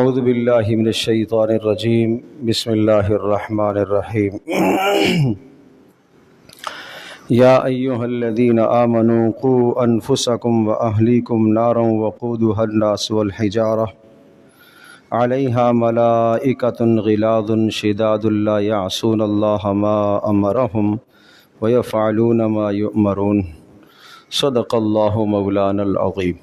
اعوذ باللہ من الشیطان الرجیم بسم اللہ الرحمن الرحیم یا ایہا الذین آمنوا قوا انفسکم واہلیکم نارا وقودها الناس والحجارہ علیہا ملائکۃ غلاظ شداد لا یعصون اللہ ما امرہم ویفعلون ما یؤمرون صدق اللہ مولانا العظیم۔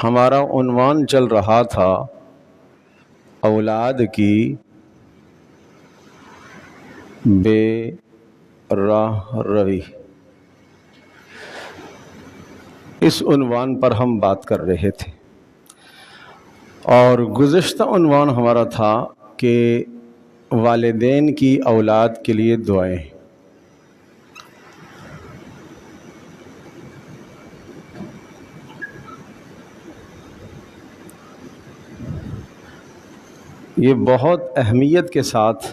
ہمارا عنوان چل رہا تھا اولاد کی بے راہ روی۔ اس عنوان پر ہم بات کر رہے تھے اور گزشتہ عنوان ہمارا تھا کہ والدین کی اولاد کے لیے دعائیں۔ یہ بہت اہمیت کے ساتھ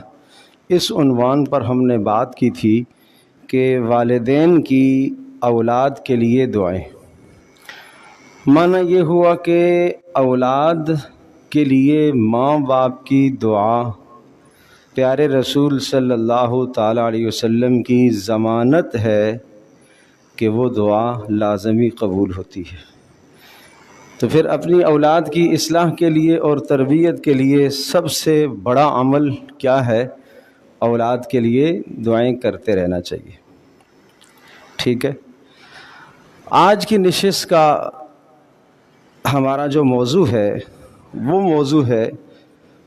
اس عنوان پر ہم نے بات کی تھی کہ والدین کی اولاد کے لیے دعائیں۔ معنی یہ ہوا کہ اولاد کے لیے ماں باپ کی دعا پیارے رسول صلی اللہ تعالیٰ علیہ وسلم کی ضمانت ہے کہ وہ دعا لازمی قبول ہوتی ہے۔ تو پھر اپنی اولاد کی اصلاح کے لیے اور تربیت کے لیے سب سے بڑا عمل کیا ہے؟ اولاد کے لیے دعائیں کرتے رہنا چاہیے۔ ٹھیک ہے، آج کی نشست کا ہمارا جو موضوع ہے وہ موضوع ہے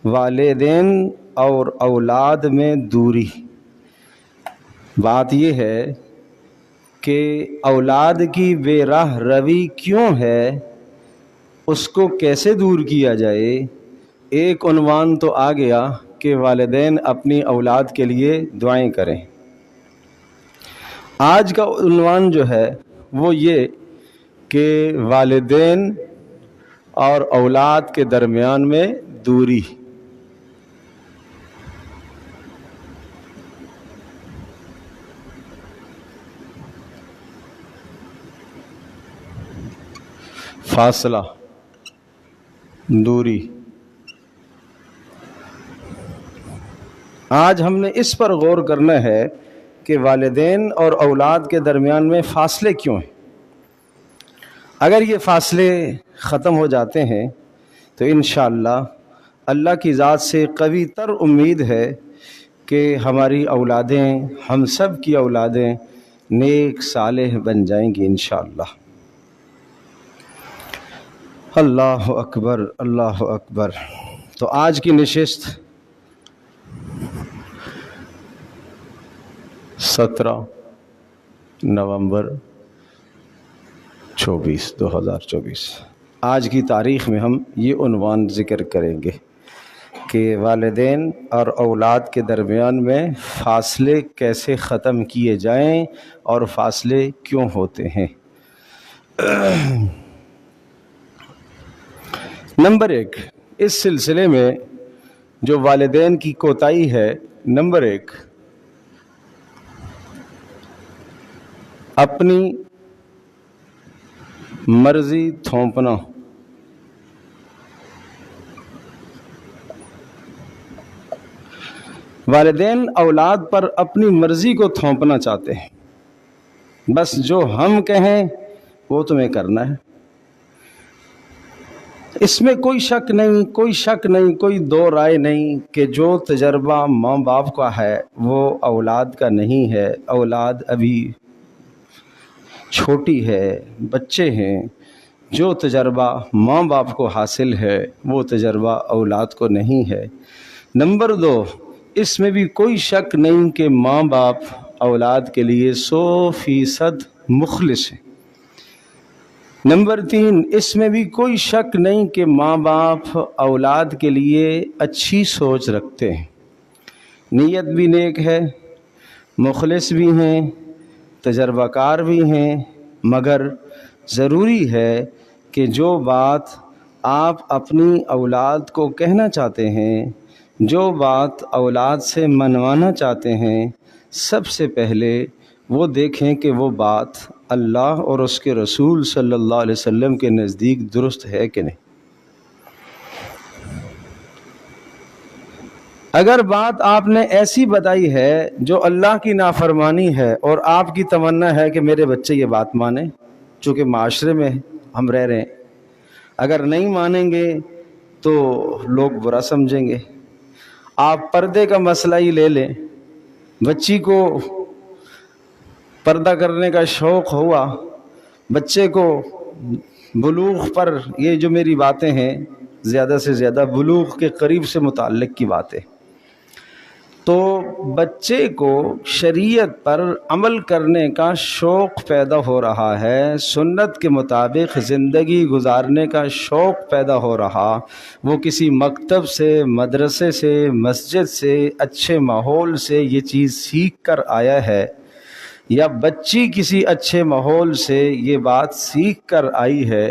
والدین اور اولاد میں دوری۔ بات یہ ہے کہ اولاد کی بے راہ روی کیوں ہے، اس کو کیسے دور کیا جائے۔ ایک عنوان تو آ گیا کہ والدین اپنی اولاد کے لیے دعائیں کریں۔ آج کا عنوان جو ہے وہ یہ کہ والدین اور اولاد کے درمیان میں دوری۔ فاصلہ، دوری۔ آج ہم نے اس پر غور کرنا ہے کہ والدین اور اولاد کے درمیان میں فاصلے کیوں ہیں۔ اگر یہ فاصلے ختم ہو جاتے ہیں تو انشاءاللہ اللہ کی ذات سے قوی تر امید ہے کہ ہماری اولادیں، ہم سب کی اولادیں نیک صالح بن جائیں گی انشاءاللہ۔ اللہ اکبر، اللہ اکبر۔ تو آج کی نشست 17 نومبر 2024، آج کی تاریخ میں ہم یہ عنوان ذکر کریں گے کہ والدین اور اولاد کے درمیان میں فاصلے کیسے ختم کیے جائیں اور فاصلے کیوں ہوتے ہیں۔ نمبر 1، اس سلسلے میں جو والدین کی کوتاہی ہے، نمبر 1، اپنی مرضی تھوپنا۔ والدین اولاد پر اپنی مرضی کو تھوپنا چاہتے ہیں، بس جو ہم کہیں وہ تمہیں کرنا ہے۔ اس میں کوئی شک نہیں، کوئی دو رائے نہیں کہ جو تجربہ ماں باپ کا ہے وہ اولاد کا نہیں ہے۔ اولاد ابھی چھوٹی ہے، بچے ہیں۔ جو تجربہ ماں باپ کو حاصل ہے وہ تجربہ اولاد کو نہیں ہے۔ نمبر 2، اس میں بھی کوئی شک نہیں کہ ماں باپ اولاد کے لیے 100% مخلص ہیں۔ نمبر 3، اس میں بھی کوئی شک نہیں کہ ماں باپ اولاد کے لیے اچھی سوچ رکھتے ہیں، نیت بھی نیک ہے، مخلص بھی ہیں، تجربہ کار بھی ہیں، مگر ضروری ہے کہ جو بات آپ اپنی اولاد کو کہنا چاہتے ہیں جو بات اولاد سے منوانا چاہتے ہیں سب سے پہلے وہ دیکھیں کہ وہ بات اللہ اور اس کے رسول صلی اللہ علیہ وسلم کے نزدیک درست ہے کہ نہیں۔ اگر بات آپ نے ایسی بتائی ہے جو اللہ کی نافرمانی ہے اور آپ کی تمنا ہے کہ میرے بچے یہ بات مانیں، چونکہ معاشرے میں ہم رہ رہے ہیں، اگر نہیں مانیں گے تو لوگ برا سمجھیں گے۔ آپ پردے کا مسئلہ ہی لے لیں، بچی کو پردہ کرنے کا شوق ہوا، بچے کو بلوغ پر، یہ جو میری باتیں ہیں زیادہ سے زیادہ بلوغ کے قریب سے متعلق کی باتیں، تو بچے کو شریعت پر عمل کرنے کا شوق پیدا ہو رہا ہے، سنت کے مطابق زندگی گزارنے کا شوق پیدا ہو رہا، وہ کسی مکتب سے، مدرسے سے، مسجد سے، اچھے ماحول سے یہ چیز سیکھ کر آیا ہے، یا بچی کسی اچھے ماحول سے یہ بات سیکھ کر آئی ہے،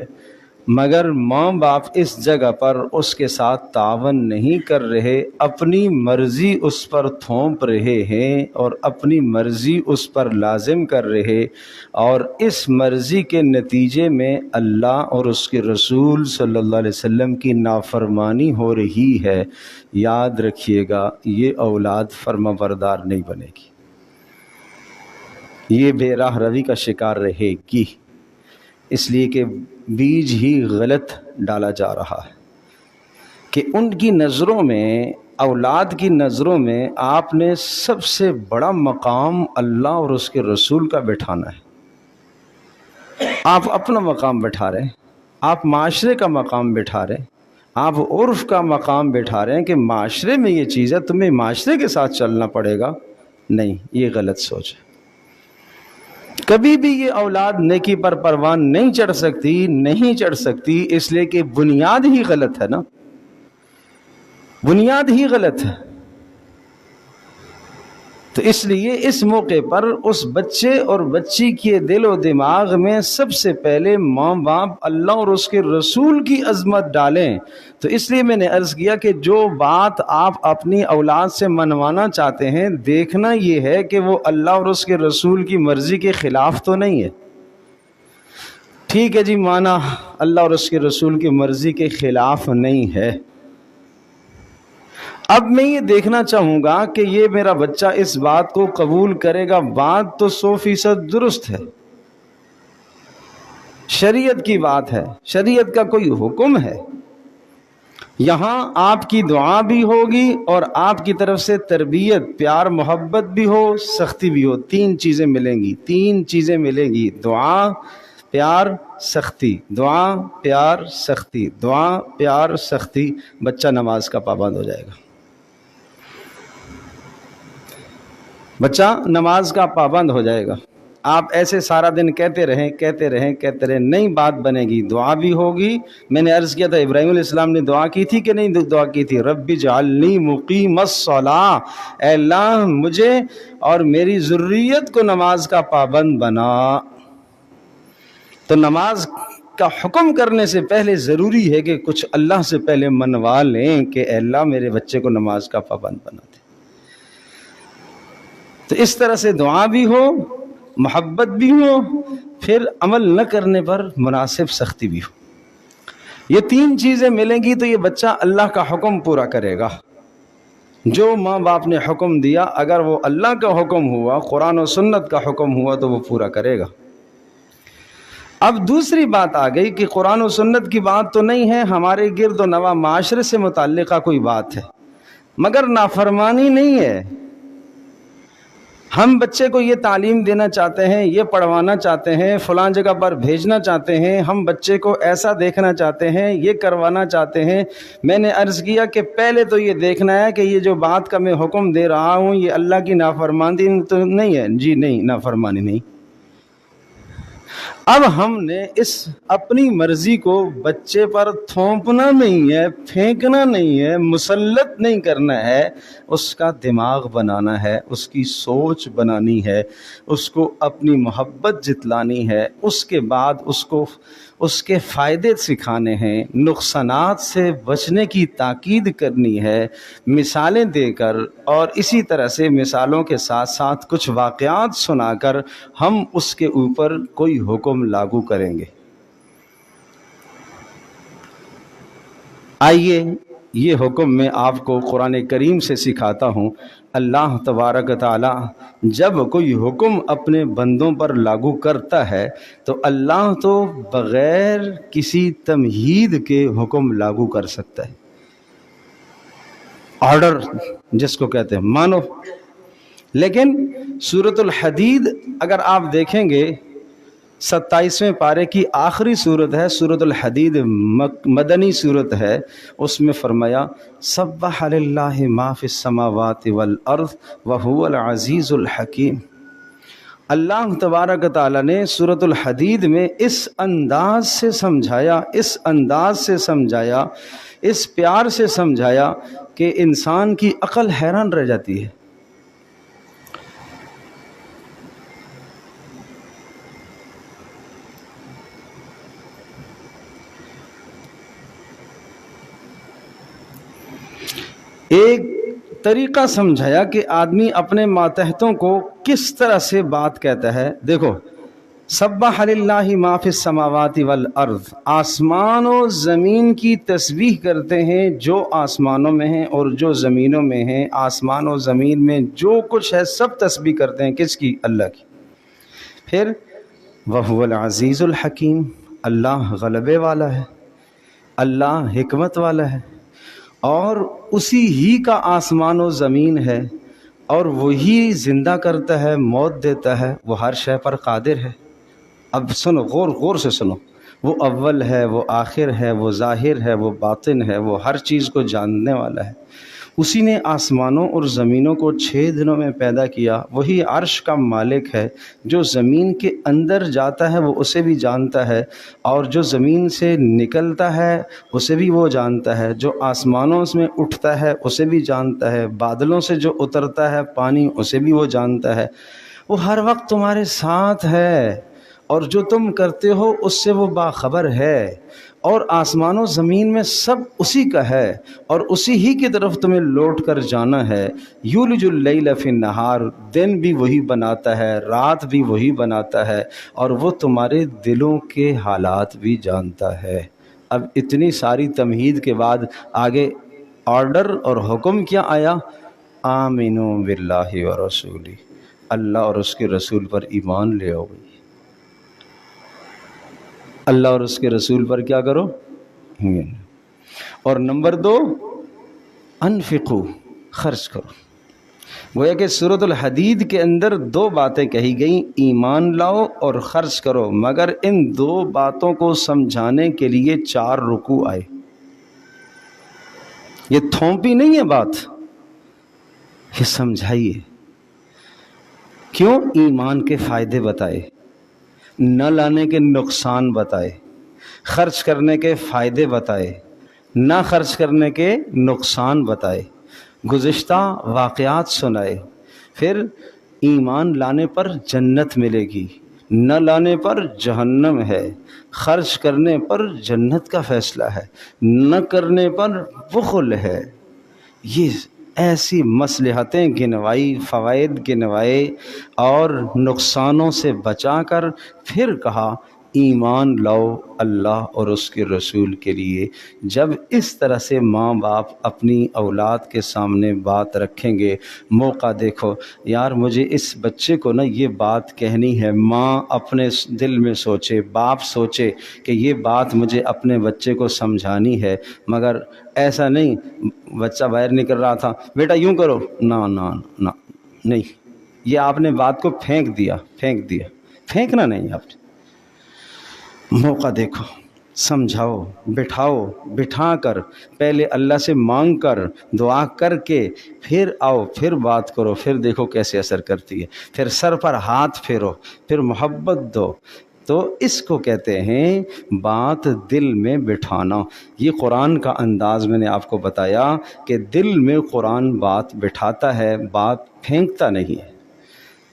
مگر ماں باپ اس جگہ پر اس کے ساتھ تعاون نہیں کر رہے، اپنی مرضی اس پر تھوپ رہے ہیں اور اپنی مرضی اس پر لازم کر رہے، اور اس مرضی کے نتیجے میں اللہ اور اس کے رسول صلی اللہ علیہ وسلم کی نافرمانی ہو رہی ہے، یاد رکھیے گا یہ اولاد فرما بردار نہیں بنے گی، یہ بے راہ روی کا شکار رہے گی، اس لیے کہ بیج ہی غلط ڈالا جا رہا ہے کہ ان کی نظروں میں، اولاد کی نظروں میں آپ نے سب سے بڑا مقام اللہ اور اس کے رسول کا بٹھانا ہے۔ آپ اپنا مقام بٹھا رہے ہیں، آپ معاشرے کا مقام بٹھا رہے ہیں، آپ عرف کا مقام بٹھا رہے ہیں کہ معاشرے میں یہ چیز ہے، تمہیں معاشرے کے ساتھ چلنا پڑے گا۔ نہیں، یہ غلط سوچ ہے۔ کبھی بھی یہ اولاد نیکی پر پروان نہیں چڑھ سکتی، اس لیے کہ بنیاد ہی غلط ہے نا، بنیاد ہی غلط ہے۔ تو اس لیے اس موقع پر اس بچے اور بچی کے دل و دماغ میں سب سے پہلے ماں باپ اللہ اور اس کے رسول کی عظمت ڈالیں۔ تو اس لیے میں نے عرض کیا کہ جو بات آپ اپنی اولاد سے منوانا چاہتے ہیں، دیکھنا یہ ہے کہ وہ اللہ اور اس کے رسول کی مرضی کے خلاف تو نہیں ہے۔ ٹھیک ہے جی، مانا اللہ اور اس کے رسول کی مرضی کے خلاف نہیں ہے، اب میں یہ دیکھنا چاہوں گا کہ یہ میرا بچہ اس بات کو قبول کرے گا۔ بات تو 100% درست ہے، شریعت کی بات ہے، شریعت کا کوئی حکم ہے، یہاں آپ کی دعا بھی ہوگی اور آپ کی طرف سے تربیت، پیار محبت بھی ہو، سختی بھی ہو، تین چیزیں ملیں گی، دعا، پیار، سختی، دعا، پیار، سختی، دعا، پیار، سختی، بچہ نماز کا پابند ہو جائے گا، بچہ نماز کا پابند ہو جائے گا۔ آپ ایسے سارا دن کہتے رہیں، نہیں بات بنے گی، دعا بھی ہوگی۔ میں نے عرض کیا تھا ابراہیم علیہ السلام نے دعا کی تھی کہ نہیں دعا کی تھی؟ رب اجعلنی مقیم الصلاۃ، اے اللہ مجھے اور میری ذریت کو نماز کا پابند بنا۔ تو نماز کا حکم کرنے سے پہلے ضروری ہے کہ کچھ اللہ سے پہلے منوا لیں کہ اے اللہ میرے بچے کو نماز کا پابند بنا دے۔ تو اس طرح سے دعا بھی ہو، محبت بھی ہو، پھر عمل نہ کرنے پر مناسب سختی بھی ہو۔ یہ تین چیزیں ملیں گی تو یہ بچہ اللہ کا حکم پورا کرے گا۔ جو ماں باپ نے حکم دیا، اگر وہ اللہ کا حکم ہوا، قرآن و سنت کا حکم ہوا تو وہ پورا کرے گا۔ اب دوسری بات آ گئی کہ قرآن و سنت کی بات تو نہیں ہے، ہمارے گرد و نواح معاشرے سے متعلقہ کوئی بات ہے، مگر نافرمانی نہیں ہے۔ ہم بچے کو یہ تعلیم دینا چاہتے ہیں، یہ پڑھوانا چاہتے ہیں، فلاں جگہ پر بھیجنا چاہتے ہیں، ہم بچے کو ایسا دیکھنا چاہتے ہیں، یہ کروانا چاہتے ہیں۔ میں نے عرض کیا کہ پہلے تو یہ دیکھنا ہے کہ یہ جو بات کا میں حکم دے رہا ہوں یہ اللہ کی نافرمانی تو نہیں ہے؟ جی نہیں، نافرمانی نہیں۔ اب ہم نے اس اپنی مرضی کو بچے پر تھوپنا نہیں ہے، پھینکنا نہیں ہے، مسلط نہیں کرنا ہے، اس کا دماغ بنانا ہے، اس کی سوچ بنانی ہے، اس کو اپنی محبت جتلانی ہے، اس کے بعد اس کو اس کے فائدے سکھانے ہیں، نقصانات سے بچنے کی تاکید کرنی ہے مثالیں دے کر، اور اسی طرح سے مثالوں کے ساتھ ساتھ کچھ واقعات سنا کر ہم اس کے اوپر کوئی حکم لاگو کریں گے۔ آئیے یہ حکم میں آپ کو قرآن کریم سے سکھاتا ہوں۔ اللہ تبارک تعالی جب کوئی حکم اپنے بندوں پر لاگو کرتا ہے تو اللہ تو بغیر کسی تمہید کے حکم لاگو کر سکتا ہے، آرڈر جس کو کہتے ہیں، مانو۔ لیکن سورۃ الحدید اگر آپ دیکھیں گے 27ویں پارے کی آخری صورت ہے، سورۃ الحدید مدنی صورت ہے، اس میں فرمایا سبح للہ ما فی السماوات والارض وہو العزیز الحکیم۔ اللہ تبارک تعالیٰ نے سورۃ الحدید میں اس انداز سے سمجھایا، اس انداز سے سمجھایا، اس پیار سے سمجھایا کہ انسان کی عقل حیران رہ جاتی ہے۔ ایک طریقہ سمجھایا کہ آدمی اپنے ماتحتوں کو کس طرح سے بات کہتا ہے۔ دیکھو، سبح للہ ما فی السماوات والارض، آسمان و زمین کی تسبیح کرتے ہیں جو آسمانوں میں ہیں اور جو زمینوں میں ہیں۔ آسمان و زمین میں جو کچھ ہے سب تسبیح کرتے ہیں، کس کی؟ اللہ کی۔ پھر وہو العزیز الحکیم، اللہ غلبے والا ہے، اللہ حکمت والا ہے، اور اسی ہی کا آسمان و زمین ہے، اور وہی زندہ کرتا ہے، موت دیتا ہے، وہ ہر شے پر قادر ہے۔ اب سنو، غور غور سے سنو، وہ اول ہے، وہ آخر ہے، وہ ظاہر ہے، وہ باطن ہے، وہ ہر چیز کو جاننے والا ہے۔ اسی نے آسمانوں اور زمینوں کو 6 دنوں میں پیدا کیا، وہی عرش کا مالک ہے۔ جو زمین کے اندر جاتا ہے وہ اسے بھی جانتا ہے، اور جو زمین سے نکلتا ہے اسے بھی وہ جانتا ہے، جو آسمانوں میں اٹھتا ہے اسے بھی جانتا ہے، بادلوں سے جو اترتا ہے پانی اسے بھی وہ جانتا ہے۔ وہ ہر وقت تمہارے ساتھ ہے، اور جو تم کرتے ہو اس سے وہ باخبر ہے، اور آسمان و زمین میں سب اسی کا ہے، اور اسی ہی کی طرف تمہیں لوٹ کر جانا ہے۔ یولج اللیل فی النہار، دن بھی وہی بناتا ہے، رات بھی وہی بناتا ہے، اور وہ تمہارے دلوں کے حالات بھی جانتا ہے۔ اب اتنی ساری تمہید کے بعد آگے آرڈر اور حکم کیا آیا؟ آمنو باللہ ورسولہ، اللہ اور اس کے رسول پر ایمان لے آؤ۔ اللہ اور اس کے رسول پر کیا کرو؟ اور نمبر 2، انفقو، خرچ کرو۔ گویا کہ سورۃ الحدید کے اندر 2 باتیں کہی گئیں، ایمان لاؤ اور خرچ کرو، مگر ان 2 باتوں کو سمجھانے کے لیے 4 رکوع آئے۔ یہ تھوپی نہیں ہے بات، یہ سمجھائیے۔ کیوں؟ ایمان کے فائدے بتائے، نہ لانے کے نقصان بتائے، خرچ کرنے کے فائدے بتائے، نہ خرچ کرنے کے نقصان بتائے، گزشتہ واقعات سنائے۔ پھر ایمان لانے پر جنت ملے گی، نہ لانے پر جہنم ہے، خرچ کرنے پر جنت کا فیصلہ ہے، نہ کرنے پر بخل ہے۔ یہ ایسی مصلحتیں گنوائی، فوائد گنوائے، اور نقصانوں سے بچا کر پھر کہا ایمان لاؤ اللہ اور اس کے رسول کے لیے۔ جب اس طرح سے ماں باپ اپنی اولاد کے سامنے بات رکھیں گے، موقع دیکھو یار مجھے اس بچے کو نا یہ بات کہنی ہے، ماں اپنے دل میں سوچے، باپ سوچے کہ یہ بات مجھے اپنے بچے کو سمجھانی ہے، مگر ایسا نہیں بچہ باہر نکل رہا تھا، بیٹا یوں کرو، نہ نہ نہ نہیں، یہ آپ نے بات کو پھینک دیا۔ پھینکنا نہیں، آپ نے موقع دیکھو، سمجھاؤ، بٹھاؤ، بٹھا کر پہلے اللہ سے مانگ کر دعا کر کے پھر آؤ، پھر بات کرو، پھر دیکھو کیسے اثر کرتی ہے۔ پھر سر پر ہاتھ پھیرو، پھر محبت دو، تو اس کو کہتے ہیں بات دل میں بٹھانا۔ یہ قرآن کا انداز میں نے آپ کو بتایا کہ دل میں قرآن بات بٹھاتا ہے، بات پھینکتا نہیں ہے۔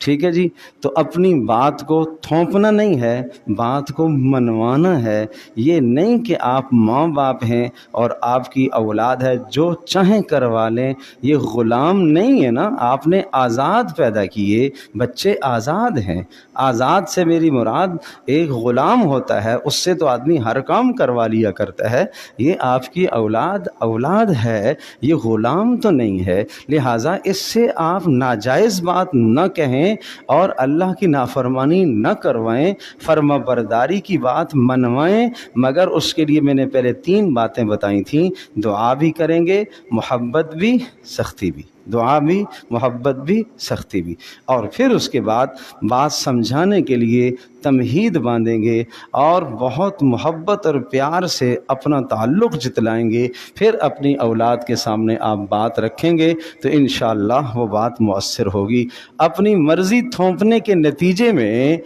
ٹھیک ہے جی، تو اپنی بات کو تھوپنا نہیں ہے، بات کو منوانا ہے۔ یہ نہیں کہ آپ ماں باپ ہیں اور آپ کی اولاد ہے جو چاہیں کروا لیں، یہ غلام نہیں ہے نا، آپ نے آزاد پیدا کیے، بچے آزاد ہیں۔ آزاد سے میری مراد ایک غلام ہوتا ہے، اس سے تو آدمی ہر کام کروا لیا کرتا ہے۔ یہ آپ کی اولاد ہے، یہ غلام تو نہیں ہے، لہٰذا اس سے آپ ناجائز بات نہ کہیں اور اللہ کی نافرمانی نہ کروائیں، فرما برداری کی بات منوائیں، مگر اس کے لیے میں نے پہلے 3 باتیں بتائی تھیں، دعا بھی کریں گے، محبت بھی، سختی بھی، دعا بھی، محبت بھی، سختی بھی، اور پھر اس کے بعد بات سمجھانے کے لیے تمہید باندھیں گے اور بہت محبت اور پیار سے اپنا تعلق جتلائیں گے۔ پھر اپنی اولاد کے سامنے آپ بات رکھیں گے تو انشاءاللہ وہ بات مؤثر ہوگی۔ اپنی مرضی تھوپنے کے نتیجے میں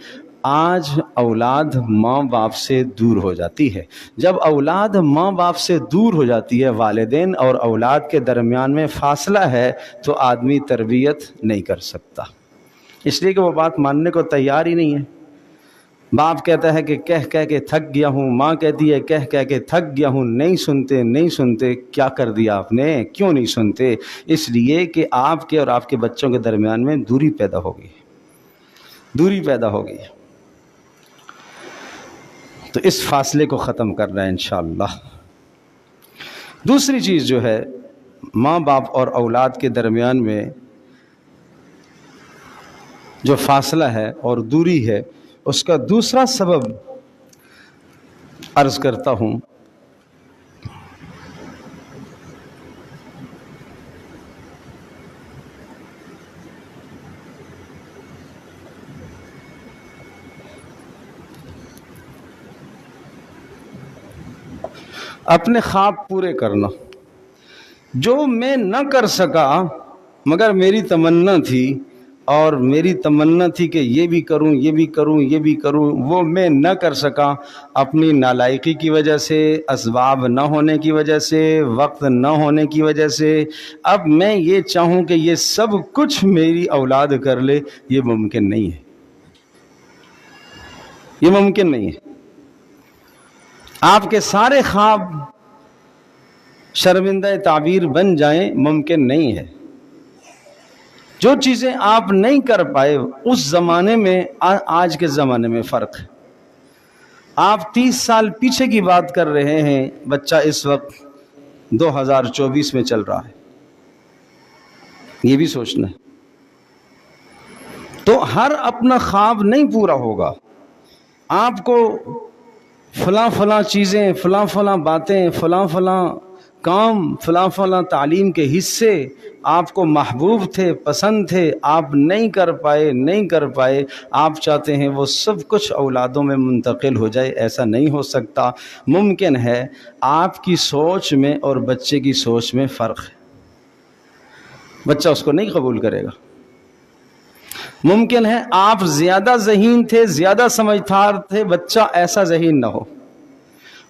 آج اولاد ماں باپ سے دور ہو جاتی ہے۔ جب اولاد ماں باپ سے دور ہو جاتی ہے، والدین اور اولاد کے درمیان میں فاصلہ ہے، تو آدمی تربیت نہیں کر سکتا، اس لیے کہ وہ بات ماننے کو تیار ہی نہیں ہے۔ باپ کہتا ہے کہ کہہ کے تھک گیا ہوں، ماں کہتی ہے کہہ کے تھک گیا ہوں، نہیں سنتے۔ کیا کر دیا آپ نے؟ کیوں نہیں سنتے؟ اس لیے کہ آپ کے اور آپ کے بچوں کے درمیان میں دوری پیدا ہوگی، تو اس فاصلے کو ختم کرنا ہے انشاءاللہ۔ دوسری چیز جو ہے، ماں باپ اور اولاد کے درمیان میں جو فاصلہ ہے اور دوری ہے، اس کا دوسرا سبب عرض کرتا ہوں۔ اپنے خواب پورے کرنا۔ جو میں نہ کر سکا مگر میری تمنا تھی، اور میری تمنا تھی کہ یہ بھی کروں، یہ بھی کروں، یہ بھی کروں، وہ میں نہ کر سکا اپنی نالائقی کی وجہ سے، اسباب نہ ہونے کی وجہ سے، وقت نہ ہونے کی وجہ سے۔ اب میں یہ چاہوں کہ یہ سب کچھ میری اولاد کر لے، یہ ممکن نہیں ہے، یہ ممکن نہیں ہے۔ آپ کے سارے خواب شرمندہ تعبیر بن جائیں، ممکن نہیں ہے۔ جو چیزیں آپ نہیں کر پائے اس زمانے میں، آج کے زمانے میں فرق ہے۔ آپ 30 سال پیچھے کی بات کر رہے ہیں، بچہ اس وقت 2024 میں چل رہا ہے، یہ بھی سوچنا ہے۔ تو ہر اپنا خواب نہیں پورا ہوگا، آپ کو فلاں چیزیں، فلاں باتیں، فلاں کام، فلاں تعلیم کے حصے آپ کو محبوب تھے، پسند تھے، آپ نہیں کر پائے، آپ چاہتے ہیں وہ سب کچھ اولادوں میں منتقل ہو جائے، ایسا نہیں ہو سکتا۔ ممکن ہے آپ کی سوچ میں اور بچے کی سوچ میں فرق ہے، بچہ اس کو نہیں قبول کرے گا۔ ممکن ہے آپ زیادہ ذہین تھے، زیادہ سمجھدار تھے، بچہ ایسا ذہین نہ ہو۔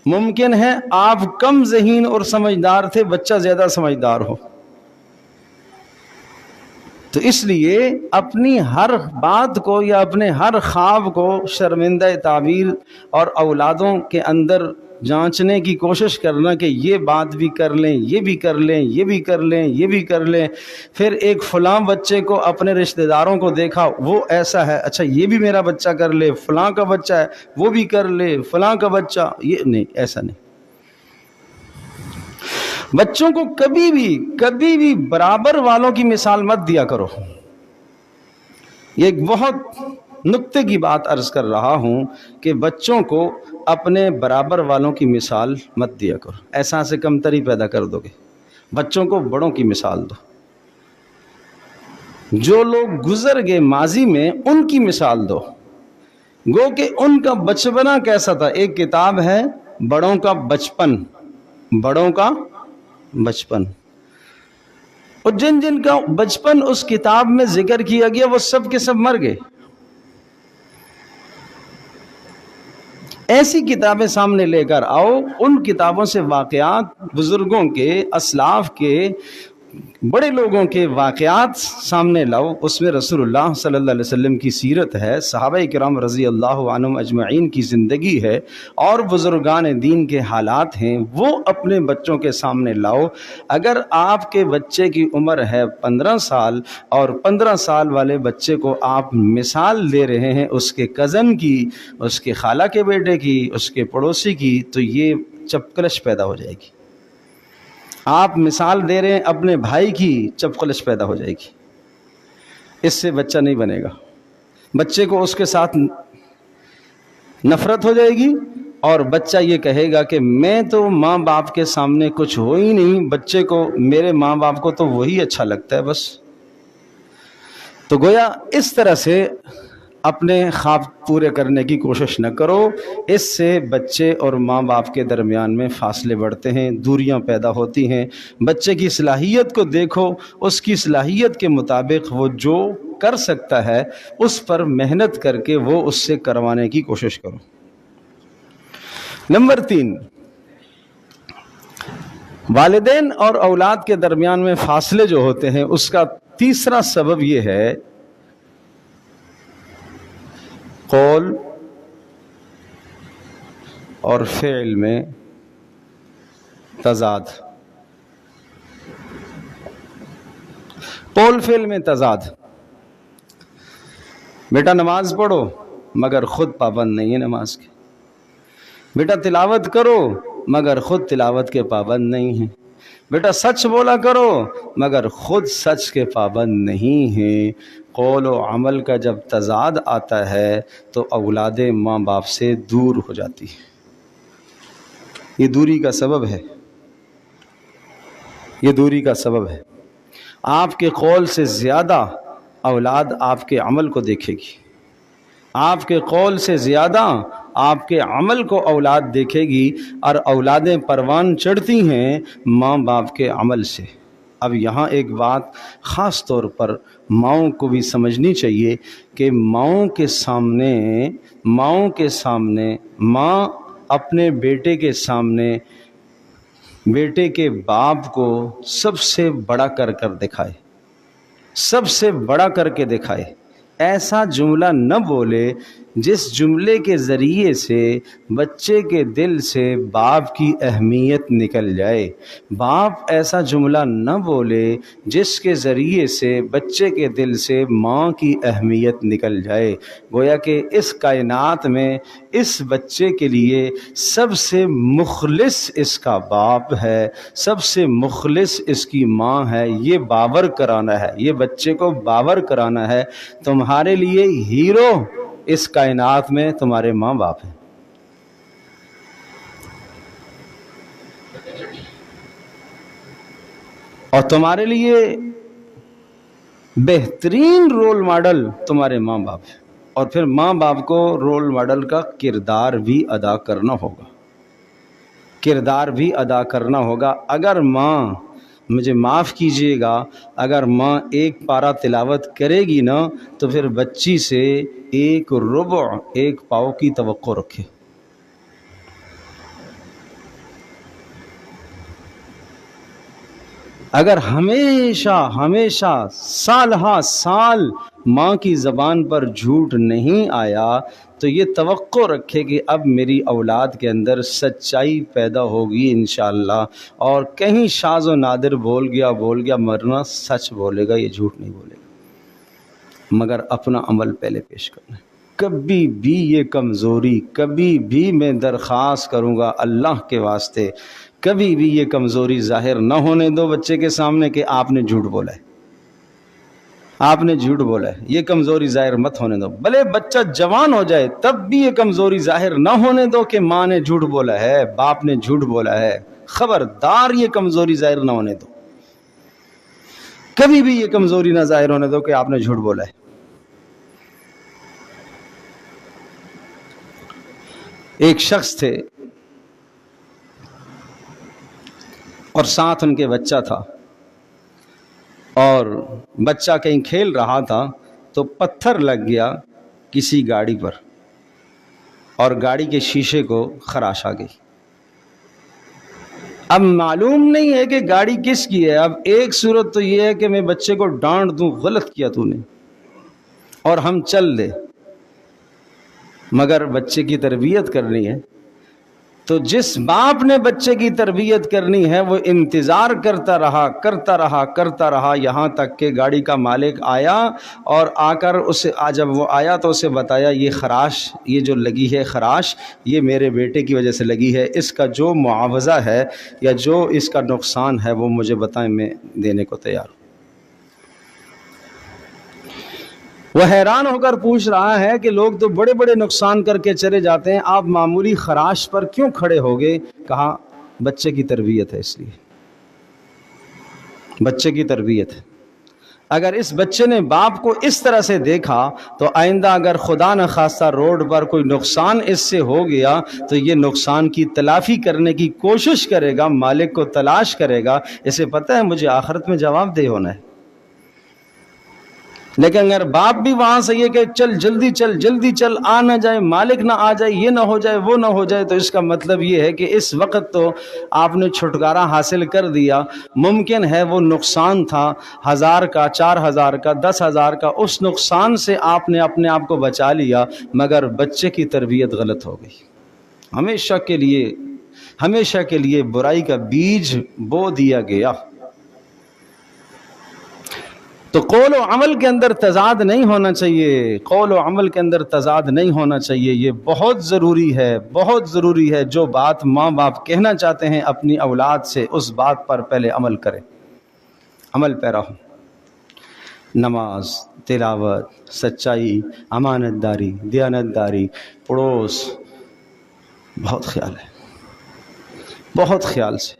ممکن ہے آپ کم ذہین اور سمجھدار تھے، بچہ زیادہ سمجھدار ہو۔ تو اس لیے اپنی ہر بات کو یا اپنے ہر خواب کو شرمندہ تعبیر اور اولادوں کے اندر جانچنے کی کوشش کرنا کہ یہ بات بھی کر لیں، یہ بھی کر لیں، یہ بھی کر لیں، یہ بھی کر لیں۔ پھر ایک فلاں بچے کو اپنے رشتہ داروں کو دیکھا، وہ ایسا ہے، اچھا یہ بھی میرا بچہ کر لے، فلاں کا بچہ ہے وہ بھی کر لے، فلاں کا بچہ، یہ نہیں، ایسا نہیں۔ بچوں کو کبھی بھی برابر والوں کی مثال مت دیا کرو۔ یہ ایک بہت نکتے کی بات عرض کر رہا ہوں کہ بچوں کو اپنے برابر والوں کی مثال مت دیا کرو، احساس کمتری پیدا کر دو گے۔ بچوں کو بڑوں کی مثال دو، جو لوگ گزر گئے ماضی میں ان کی مثال دو، گو کہ ان کا بچپنا کیسا تھا۔ ایک کتاب ہے بڑوں کا بچپن، اور جن کا بچپن اس کتاب میں ذکر کیا گیا وہ سب کے سب مر گئے۔ ایسی کتابیں سامنے لے کر آؤ، ان کتابوں سے واقعات بزرگوں کے، اسلاف کے، بڑے لوگوں کے واقعات سامنے لاؤ، اس میں رسول اللہ صلی اللہ علیہ وسلم کی سیرت ہے، صحابہ کرام رضی اللہ عنہم اجمعین کی زندگی ہے، اور بزرگان دین کے حالات ہیں، وہ اپنے بچوں کے سامنے لاؤ۔ اگر آپ کے بچے کی عمر ہے 15 سال اور 15 سال والے بچے کو آپ مثال دے رہے ہیں اس کے کزن کی، اس کے خالہ کے بیٹے کی، اس کے پڑوسی کی، تو یہ چپکلش پیدا ہو جائے گی۔ آپ مثال دے رہے ہیں اپنے بھائی کی، چپکلش پیدا ہو جائے گی، اس سے بچہ نہیں بنے گا۔ بچے کو اس کے ساتھ نفرت ہو جائے گی، اور بچہ یہ کہے گا کہ میں تو ماں باپ کے سامنے کچھ ہو ہی نہیں، بچے کو میرے ماں باپ کو تو وہی اچھا لگتا ہے بس۔ تو گویا اس طرح سے اپنے خواب پورے کرنے کی کوشش نہ کرو، اس سے بچے اور ماں باپ کے درمیان میں فاصلے بڑھتے ہیں، دوریاں پیدا ہوتی ہیں۔ بچے کی صلاحیت کو دیکھو، اس کی صلاحیت کے مطابق وہ جو کر سکتا ہے اس پر محنت کر کے وہ اس سے کروانے کی کوشش کرو۔ نمبر 3، والدین اور اولاد کے درمیان میں فاصلے جو ہوتے ہیں، اس کا تیسرا سبب یہ ہے قول اور فعل میں تضاد۔ قول فعل میں تضاد۔ بیٹا نماز پڑھو مگر خود پابند نہیں ہے نماز کے، بیٹا تلاوت کرو مگر خود تلاوت کے پابند نہیں ہیں، بیٹا سچ بولا کرو مگر خود سچ کے پابند نہیں ہیں۔ قول و عمل کا جب تضاد آتا ہے تو اولاد ماں باپ سے دور ہو جاتی ہے، یہ دوری کا سبب ہے، یہ دوری کا سبب ہے۔ آپ کے قول سے زیادہ اولاد آپ کے عمل کو دیکھے گی، آپ کے قول سے زیادہ آپ کے عمل کو اولاد دیکھے گی، اور اولادیں پروان چڑھتی ہیں ماں باپ کے عمل سے۔ اب یہاں ایک بات خاص طور پر ماؤں کو بھی سمجھنی چاہیے کہ ماؤں کے سامنے ماں اپنے بیٹے کے سامنے بیٹے کے باپ کو سب سے بڑا کر دکھائے، سب سے بڑا کر کے دکھائے۔ ایسا جملہ نہ بولے جس جملے کے ذریعے سے بچے کے دل سے باپ کی اہمیت نکل جائے۔ باپ ایسا جملہ نہ بولے جس کے ذریعے سے بچے کے دل سے ماں کی اہمیت نکل جائے۔ گویا کہ اس کائنات میں اس بچے کے لیے سب سے مخلص اس کا باپ ہے، سب سے مخلص اس کی ماں ہے۔ یہ باور کرانا ہے، یہ بچے کو باور کرانا ہے تمہارے لیے ہیرو اس کائنات میں تمہارے ماں باپ ہیں۔ اور تمہارے لیے بہترین رول ماڈل تمہارے ماں باپ ہیں۔ اور پھر ماں باپ کو رول ماڈل کا کردار بھی ادا کرنا ہوگا، کردار بھی ادا کرنا ہوگا۔ اگر ماں، مجھے معاف کیجئے گا، اگر ماں ایک پارہ تلاوت کرے گی نا تو پھر بچی سے 1/4 پاؤ کی توقع رکھے۔ اگر ہمیشہ سال ہا سال ماں کی زبان پر جھوٹ نہیں آیا تو یہ توقع رکھے کہ اب میری اولاد کے اندر سچائی پیدا ہوگی انشاءاللہ، اور کہیں شاذ و نادر بول گیا مرنا سچ بولے گا، یہ جھوٹ نہیں بولے گا، مگر اپنا عمل پہلے پیش کرنا ہے۔ کبھی بھی یہ کمزوری، کبھی بھی میں درخواست کروں گا اللہ کے واسطے، کبھی بھی یہ کمزوری ظاہر نہ ہونے دو بچے کے سامنے کہ آپ نے جھوٹ بولا ہے، آپ نے جھوٹ بولا ہے۔ یہ کمزوری ظاہر مت ہونے دو، بھلے بچہ جوان ہو جائے تب بھی یہ کمزوری ظاہر نہ ہونے دو کہ ماں نے جھوٹ بولا ہے، باپ نے جھوٹ بولا ہے۔ خبردار یہ کمزوری ظاہر نہ ہونے دو، کبھی بھی یہ کمزوری نہ ظاہر ہونے دو کہ آپ نے جھوٹ بولا ہے۔ ایک شخص تھے اور ساتھ ان کے بچہ تھا، اور بچہ کہیں کھیل رہا تھا تو پتھر لگ گیا کسی گاڑی پر، اور گاڑی کے شیشے کو خراش آ گئی۔ اب معلوم نہیں ہے کہ گاڑی کس کی ہے۔ اب ایک صورت تو یہ ہے کہ میں بچے کو ڈانٹ دوں، غلط کیا تو نے، اور ہم چل دے، مگر بچے کی تربیت کرنی ہے تو جس باپ نے بچے کی تربیت کرنی ہے وہ انتظار کرتا رہا یہاں تک کہ گاڑی کا مالک آیا، اور آ کر اسے جب وہ آیا تو اسے بتایا یہ خراش، یہ جو لگی ہے خراش، یہ میرے بیٹے کی وجہ سے لگی ہے، اس کا جو معاوضہ ہے یا جو اس کا نقصان ہے وہ مجھے بتائیں، میں دینے کو تیار ہوں۔ وہ حیران ہو کر پوچھ رہا ہے کہ لوگ تو بڑے بڑے نقصان کر کے چلے جاتے ہیں، آپ معمولی خراش پر کیوں کھڑے ہو گئے؟ کہا بچے کی تربیت ہے، اس لیے بچے کی تربیت ہے۔ اگر اس بچے نے باپ کو اس طرح سے دیکھا تو آئندہ اگر خدا نخواستہ روڈ پر کوئی نقصان اس سے ہو گیا تو یہ نقصان کی تلافی کرنے کی کوشش کرے گا، مالک کو تلاش کرے گا، اسے پتہ ہے مجھے آخرت میں جواب دہ ہونا ہے۔ لیکن اگر باپ بھی وہاں سے یہ کہ چل جلدی چل، آ نہ جائے، مالک نہ آ جائے، یہ نہ ہو جائے، وہ نہ ہو جائے، تو اس کا مطلب یہ ہے کہ اس وقت تو آپ نے چھٹکارا حاصل کر دیا۔ ممکن ہے وہ نقصان تھا 1000 کا، 4000 کا، 10,000 کا، اس نقصان سے آپ نے اپنے آپ کو بچا لیا، مگر بچے کی تربیت غلط ہو گئی۔ ہمیشہ کے لیے برائی کا بیج بو دیا گیا۔ تو قول و عمل کے اندر تضاد نہیں ہونا چاہیے، قول و عمل کے اندر تضاد نہیں ہونا چاہیے، یہ بہت ضروری ہے۔ جو بات ماں باپ کہنا چاہتے ہیں اپنی اولاد سے، اس بات پر پہلے عمل کریں، عمل پیرا ہو۔ نماز، تلاوت، سچائی، امانت داری، دیانت داری، پڑوس، بہت خیال ہے، بہت خیال سے۔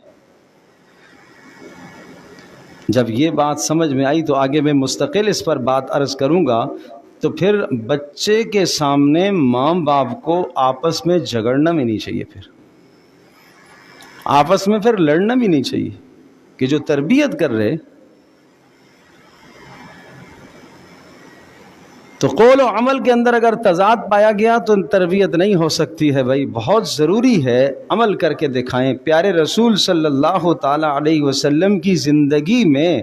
جب یہ بات سمجھ میں آئی تو آگے میں مستقل اس پر بات عرض کروں گا۔ تو پھر بچے کے سامنے ماں باپ کو آپس میں جھگڑنا بھی نہیں چاہیے، پھر آپس میں پھر لڑنا بھی نہیں چاہیے، کہ جو تربیت کر رہے تو قول و عمل کے اندر اگر تضاد پایا گیا تو تربیت نہیں ہو سکتی ہے۔ بھائی بہت ضروری ہے، عمل کر کے دکھائیں۔ پیارے رسول صلی اللہ تعالی علیہ وسلم کی زندگی میں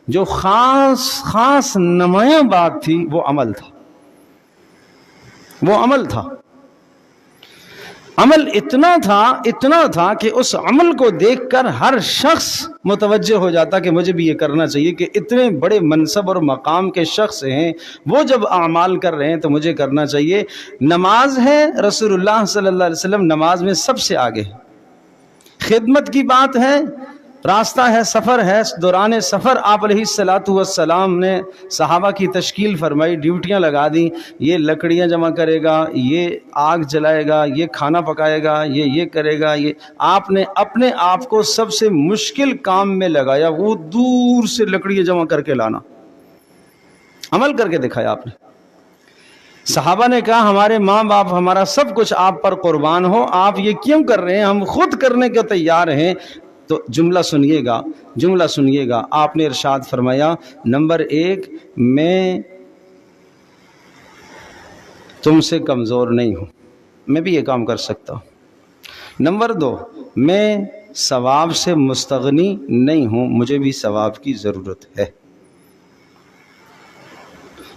جو خاص نمایاں بات تھی وہ عمل تھا، وہ عمل تھا۔ عمل اتنا تھا کہ اس عمل کو دیکھ کر ہر شخص متوجہ ہو جاتا کہ مجھے بھی یہ کرنا چاہیے، کہ اتنے بڑے منصب اور مقام کے شخص ہیں، وہ جب اعمال کر رہے ہیں تو مجھے کرنا چاہیے۔ نماز ہے، رسول اللہ صلی اللہ علیہ وسلم نماز میں سب سے آگے ہے۔ خدمت کی بات ہے، راستہ ہے، سفر ہے، دوران سفر آپ علیہ الصلاۃ والسلام نے صحابہ کی تشکیل فرمائی، ڈیوٹیاں لگا دیں، یہ لکڑیاں جمع کرے گا، یہ آگ جلائے گا، یہ کھانا پکائے گا، یہ کرے گا۔ یہ آپ نے اپنے آپ کو سب سے مشکل کام میں لگایا، وہ دور سے لکڑیاں جمع کر کے لانا، عمل کر کے دکھایا آپ نے۔ صحابہ نے کہا ہمارے ماں باپ، ہمارا سب کچھ آپ پر قربان ہو، آپ یہ کیوں کر رہے ہیں؟ ہم خود کرنے کے تیار ہیں۔ تو جملہ سنیے گا، آپ نے ارشاد فرمایا، نمبر 1، میں تم سے کمزور نہیں ہوں، میں بھی یہ کام کر سکتا ہوں۔ نمبر 2، میں ثواب سے مستغنی نہیں ہوں، مجھے بھی ثواب کی ضرورت ہے،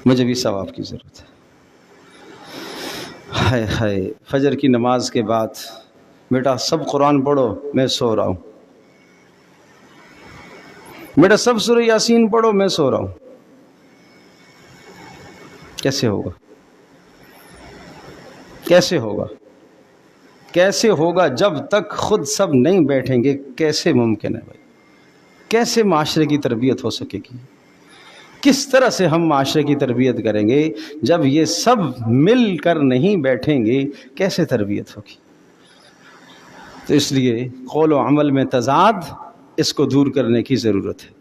مجھے بھی ثواب کی ضرورت ہے۔ ہائے فجر کی نماز کے بعد بیٹا سب قرآن پڑھو، میں سو رہا ہوں، بیٹا سب سورہ یاسین پڑھو، میں سو رہا ہوں۔ کیسے ہوگا؟ کیسے ہوگا جب تک خود سب نہیں بیٹھیں گے؟ کیسے ممکن ہے بھائی؟ کیسے معاشرے کی تربیت ہو سکے گی؟ کس طرح سے ہم معاشرے کی تربیت کریں گے جب یہ سب مل کر نہیں بیٹھیں گے؟ کیسے تربیت ہوگی؟ تو اس لیے قول و عمل میں تضاد، اس کو دور کرنے کی ضرورت ہے۔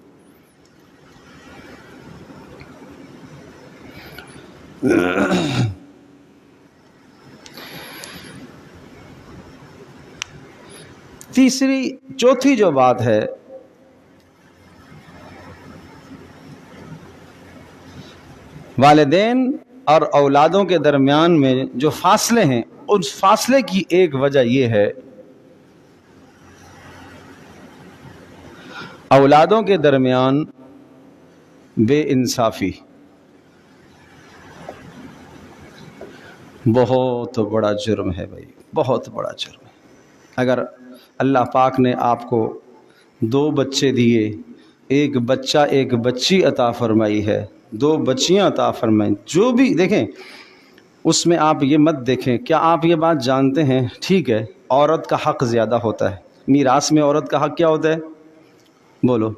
چوتھی جو بات ہے، والدین اور اولادوں کے درمیان میں جو فاصلے ہیں اس فاصلے کی ایک وجہ یہ ہے اولادوں کے درمیان بے انصافی بہت بڑا جرم ہے بھائی، بہت بڑا جرم ہے۔ اگر اللہ پاک نے آپ کو 2 بچے دیے، ایک بچہ ایک بچی عطا فرمائی ہے، 2 بچیاں عطا فرمائیں، جو بھی دیکھیں اس میں آپ یہ مت دیکھیں کیا آپ یہ بات جانتے ہیں، ٹھیک ہے عورت کا حق زیادہ ہوتا ہے، میراث میں عورت کا حق کیا ہوتا ہے؟ بولو،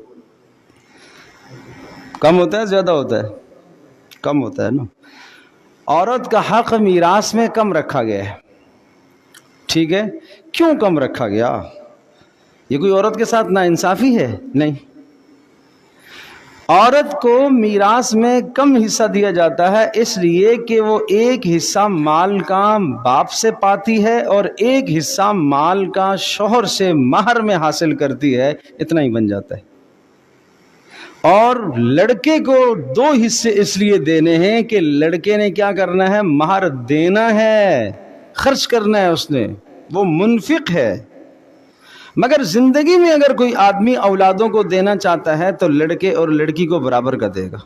کم ہوتا ہے زیادہ ہوتا ہے؟ کم ہوتا ہے نا۔ عورت کا حق میراث میں کم رکھا گیا ہے، ٹھیک ہے، کیوں کم رکھا گیا؟ یہ کوئی عورت کے ساتھ ناانصافی ہے؟ نہیں، عورت کو میراث میں کم حصہ دیا جاتا ہے اس لیے کہ وہ ایک حصہ مال کا باپ سے پاتی ہے اور ایک حصہ مال کا شوہر سے مہر میں حاصل کرتی ہے، اتنا ہی بن جاتا ہے۔ اور لڑکے کو 2 حصے اس لیے دینے ہیں کہ لڑکے نے کیا کرنا ہے؟ مہر دینا ہے، خرچ کرنا ہے، اس نے، وہ منفق ہے۔ مگر زندگی میں اگر کوئی آدمی اولادوں کو دینا چاہتا ہے تو لڑکے اور لڑکی کو برابر کا دے گا،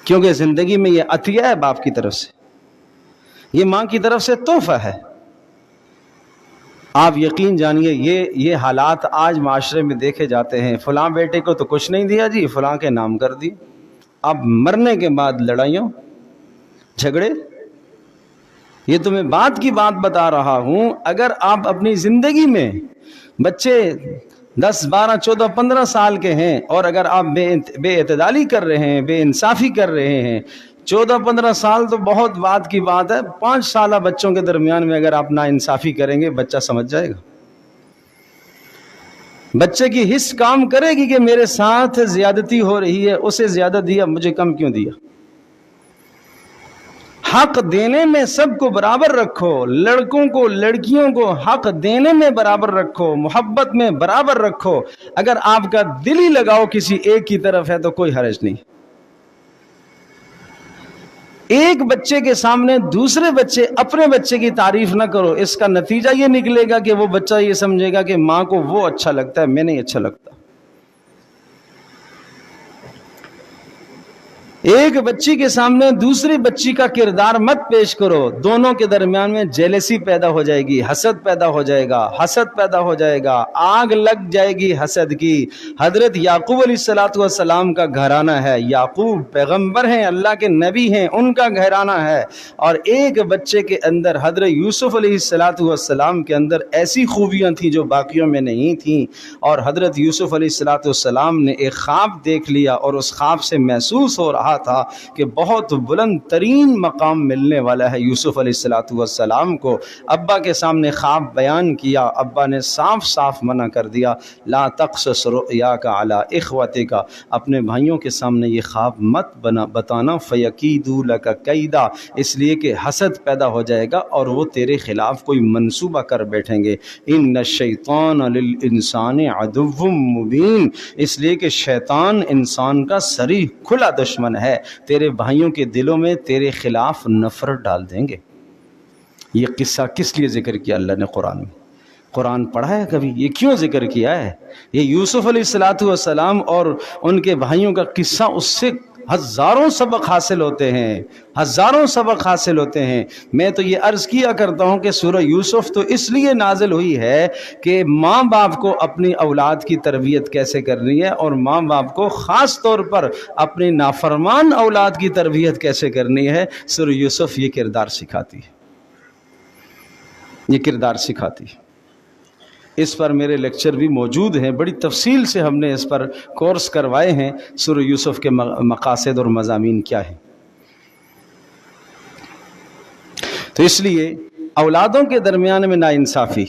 کیونکہ زندگی میں یہ عطیہ ہے باپ کی طرف سے، یہ ماں کی طرف سے تحفہ ہے۔ آپ یقین جانیے یہ حالات آج معاشرے میں دیکھے جاتے ہیں، فلاں بیٹے کو تو کچھ نہیں دیا جی، فلاں کے نام کر دی، اب مرنے کے بعد لڑائیوں جھگڑے۔ یہ تو میں بات کی بات بتا رہا ہوں، اگر آپ اپنی زندگی میں بچے 10 12 14 15 سال کے ہیں اور اگر آپ بے اعتدالی کر رہے ہیں، بے انصافی کر رہے ہیں، 14 15 سال تو بہت بات کی بات ہے، 5 سالہ بچوں کے درمیان میں اگر آپ ناانصافی کریں گے بچہ سمجھ جائے گا، بچے کی حس کام کرے گی کہ میرے ساتھ زیادتی ہو رہی ہے، اسے زیادہ دیا مجھے کم کیوں دیا۔ حق دینے میں سب کو برابر رکھو، لڑکوں کو لڑکیوں کو حق دینے میں برابر رکھو، محبت میں برابر رکھو۔ اگر آپ کا دل ہی لگاؤ کسی ایک کی طرف ہے تو کوئی حرج نہیں۔ ایک بچے کے سامنے دوسرے بچے اپنے بچے کی تعریف نہ کرو، اس کا نتیجہ یہ نکلے گا کہ وہ بچہ یہ سمجھے گا کہ ماں کو وہ اچھا لگتا ہے، میں نہیں اچھا لگتا۔ ایک بچی کے سامنے دوسری بچی کا کردار مت پیش کرو، دونوں کے درمیان میں جیلسی پیدا ہو جائے گی، حسد پیدا ہو جائے گا، حسد پیدا ہو جائے گا، آگ لگ جائے گی حسد کی۔ حضرت یعقوب علیہ السلام کا گھرانہ ہے، یعقوب پیغمبر ہیں، اللہ کے نبی ہیں، ان کا گھرانہ ہے، اور ایک بچے کے اندر حضرت یوسف علیہ السلام کے اندر ایسی خوبیاں تھیں جو باقیوں میں نہیں تھیں، اور حضرت یوسف علیہ السلام نے ایک خواب دیکھ لیا اور اس خواب سے محسوس ہو رہا تھا کہ بہت بلند ترین مقام ملنے والا ہے یوسف علیہ السلام کو۔ ابا کے سامنے خواب بیان کیا، ابا نے صاف صاف منع کر دیا، لا تقصص رؤیاک علی اخوتک، اپنے بھائیوں کے سامنے یہ خواب مت بتانا، فیکیدوا لک کیدا، اس لیے کہ حسد پیدا ہو جائے گا اور وہ تیرے خلاف کوئی منصوبہ کر بیٹھیں گے۔ ان الشیطان للانسان عدو مبین، اس لیے کہ شیطان انسان کا صریح کھلا دشمن ہے، تیرے بھائیوں کے دلوں میں تیرے خلاف نفرت ڈال دیں گے۔ یہ قصہ کس لیے ذکر کیا اللہ نے قرآن میں؟ قرآن پڑھا ہے کبھی؟ یہ کیوں ذکر کیا ہے؟ یہ یوسف علیہ السلام اور ان کے بھائیوں کا قصہ، اس سے ہزاروں سبق حاصل ہوتے ہیں، ہزاروں سبق حاصل ہوتے ہیں۔ میں تو یہ عرض کیا کرتا ہوں کہ سورہ یوسف تو اس لیے نازل ہوئی ہے کہ ماں باپ کو اپنی اولاد کی تربیت کیسے کرنی ہے، اور ماں باپ کو خاص طور پر اپنی نافرمان اولاد کی تربیت کیسے کرنی ہے۔ سورہ یوسف یہ کردار سکھاتی ہے، یہ کردار سکھاتی ہے۔ اس پر میرے لیکچر بھی موجود ہیں، بڑی تفصیل سے ہم نے اس پر کورس کروائے ہیں، سورہ یوسف کے مقاصد اور مضامین کیا ہیں۔ تو اس لیے اولادوں کے درمیان میں ناانصافی،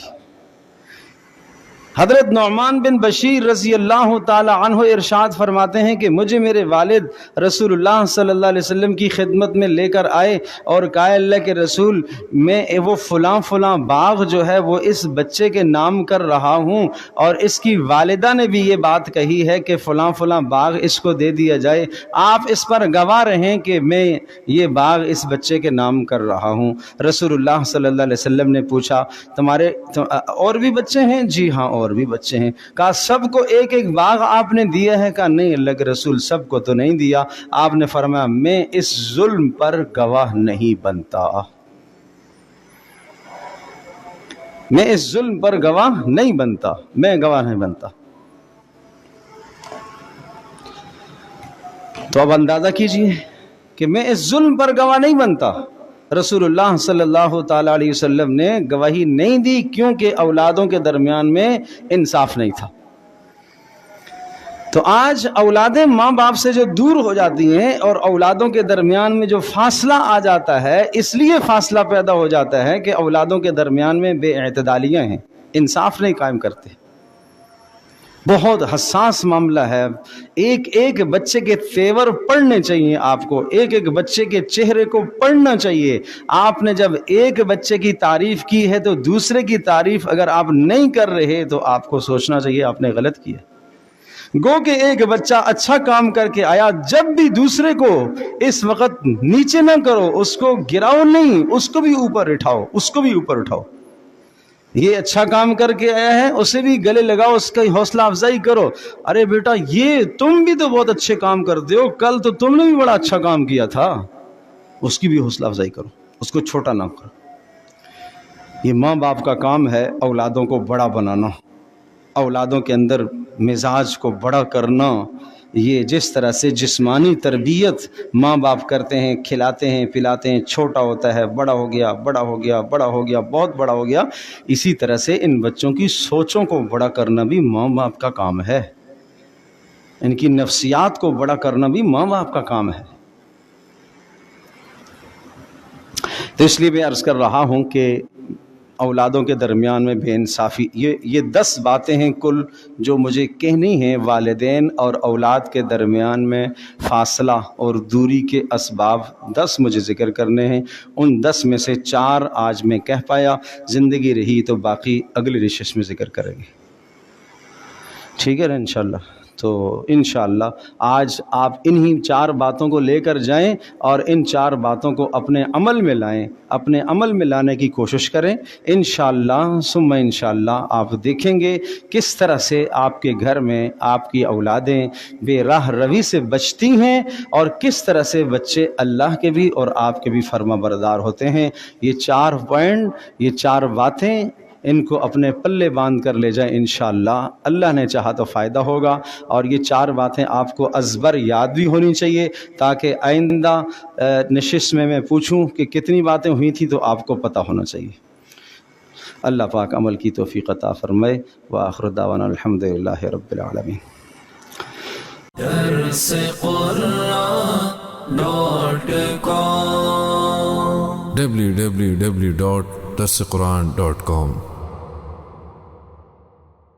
حضرت نعمان بن بشیر رضی اللہ تعالی عنہ ارشاد فرماتے ہیں کہ مجھے میرے والد رسول اللہ صلی اللہ علیہ وسلم کی خدمت میں لے کر آئے اور کہا اللہ کے رسول میں وہ فلاں فلاں باغ جو ہے وہ اس بچے کے نام کر رہا ہوں، اور اس کی والدہ نے بھی یہ بات کہی ہے کہ فلاں فلاں باغ اس کو دے دیا جائے، آپ اس پر گواہ رہیں کہ میں یہ باغ اس بچے کے نام کر رہا ہوں۔ رسول اللہ صلی اللہ علیہ وسلم نے پوچھا تمہارے اور بھی بچے ہیں؟ جی ہاں اور بھی بچے ہیں۔ کہا سب کو ایک ایک باغ آپ نے دیا ہے؟ کہا نہیں اللہ کے رسول سب کو تو نہیں دیا۔ آپ نے فرمایا میں اس ظلم پر گواہ نہیں بنتا، میں اس ظلم پر گواہ نہیں بنتا، میں گواہ نہیں بنتا۔ تو اب اندازہ کیجئے کہ میں اس ظلم پر گواہ نہیں بنتا۔ رسول اللہ صلی اللہ تعالی علیہ وسلم نے گواہی نہیں دی کیونکہ اولادوں کے درمیان میں انصاف نہیں تھا۔ تو آج اولادیں ماں باپ سے جو دور ہو جاتی ہیں اور اولادوں کے درمیان میں جو فاصلہ آ جاتا ہے، اس لیے فاصلہ پیدا ہو جاتا ہے کہ اولادوں کے درمیان میں بے اعتدالیاں ہیں، انصاف نہیں قائم کرتے۔ بہت حساس معاملہ ہے، ایک ایک بچے کے تیور پڑھنے چاہیے، آپ کو ایک ایک بچے کے چہرے کو پڑھنا چاہیے۔ آپ نے جب ایک بچے کی تعریف کی ہے تو دوسرے کی تعریف اگر آپ نہیں کر رہے تو آپ کو سوچنا چاہیے آپ نے غلط کیا۔ گو کہ ایک بچہ اچھا کام کر کے آیا، جب بھی دوسرے کو اس وقت نیچے نہ کرو، اس کو گراؤ نہیں، اس کو بھی اوپر اٹھاؤ، اس کو بھی اوپر اٹھاؤ۔ یہ اچھا کام کر کے آیا ہے اسے بھی گلے لگاؤ، اس کی حوصلہ افزائی کرو، ارے بیٹا یہ تم بھی تو بہت اچھے کام کرتے ہو، کل تو تم نے بھی بڑا اچھا کام کیا تھا، اس کی بھی حوصلہ افزائی کرو، اس کو چھوٹا نہ کرو۔ یہ ماں باپ کا کام ہے اولادوں کو بڑا بنانا، اولادوں کے اندر مزاج کو بڑا کرنا۔ یہ جس طرح سے جسمانی تربیت ماں باپ کرتے ہیں، کھلاتے ہیں پلاتے ہیں، چھوٹا ہوتا ہے بڑا ہو گیا، بڑا ہو گیا، بڑا ہو گیا، بہت بڑا ہو گیا، اسی طرح سے ان بچوں کی سوچوں کو بڑا کرنا بھی ماں باپ کا کام ہے، ان کی نفسیات کو بڑا کرنا بھی ماں باپ کا کام ہے۔ تو اس لیے میں عرض کر رہا ہوں کہ اولادوں کے درمیان میں بے انصافی، یہ 10 باتیں ہیں کل جو مجھے کہنی ہیں۔ والدین اور اولاد کے درمیان میں فاصلہ اور دوری کے اسباب 10 مجھے ذکر کرنے ہیں، ان 10 میں سے 4 آج میں کہہ پایا، زندگی رہی تو باقی اگلی نشست میں ذکر کریں گے، ٹھیک ہے نا انشاءاللہ۔ تو انشاءاللہ آج آپ انہی 4 باتوں کو لے کر جائیں اور ان 4 باتوں کو اپنے عمل میں لائیں، اپنے عمل میں لانے کی کوشش کریں، انشاءاللہ ثم انشاءاللہ آپ دیکھیں گے کس طرح سے آپ کے گھر میں آپ کی اولادیں بے راہ روی سے بچتی ہیں اور کس طرح سے بچے اللہ کے بھی اور آپ کے بھی فرما بردار ہوتے ہیں۔ یہ 4 پوائنٹ، یہ 4 باتیں ان کو اپنے پلے باندھ کر لے جائیں، انشاءاللہ اللہ نے چاہا تو فائدہ ہوگا۔ اور یہ 4 باتیں آپ کو ازبر یاد بھی ہونی چاہیے تاکہ آئندہ نشست میں پوچھوں کہ کتنی باتیں ہوئی تھیں تو آپ کو پتہ ہونا چاہیے۔ اللہ پاک عمل کی توفیق عطا فرمائے، وآخر دعوانا الحمدللہ رب العالمین۔ www.darsequran.com